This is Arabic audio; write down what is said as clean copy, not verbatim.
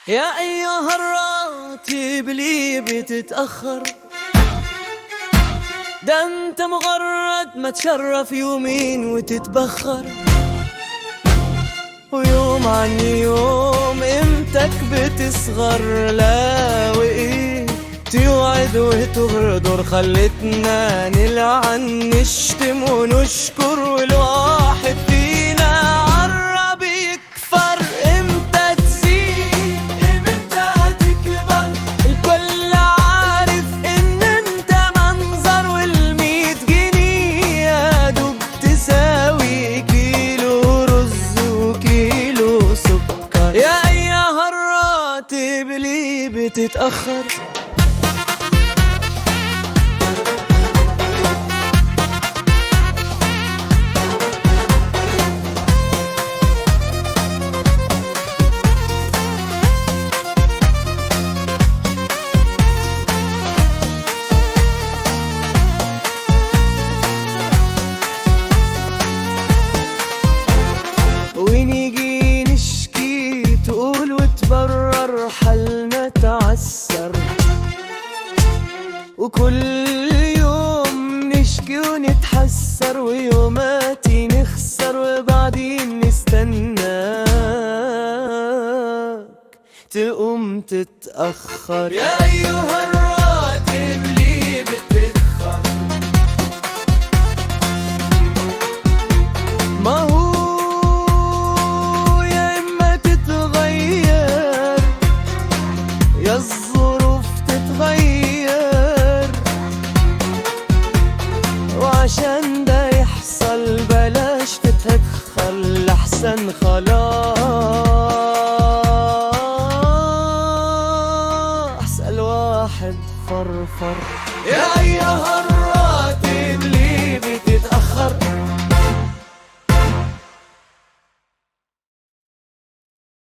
يا أيها الراتب ليه بتتأخر؟ ده انت مغرد ما تشرف يومين وتتبخر، ويوم عن يوم قيمتك بتصغر. لا وإيه توعد وتغدر، خلتنا نلعن نشتم ونشكر، والواحد فينا عرب يكفر. امتى تزيد امتى هتكبر؟ الكل عارف ان انت منظر، والميت جنيه يا دوب تساوي كيلو رز وكيلو سكر. يا ايها الراتب ليه بتتأخر؟ ونيجي نشكي تقول وتبرر، حالنا تعسر، وكل يوم نشكي ونتحسر، ويوماتي نخسر، وبعدين نستناك تقوم تتأخر. يا أيها الراتب ليه بتتأخر؟ ما هو الظروف تتغير، وعشان ده يحصل بلاش تتدخل، لحسن خلاص الواحد فرفر. يا أيها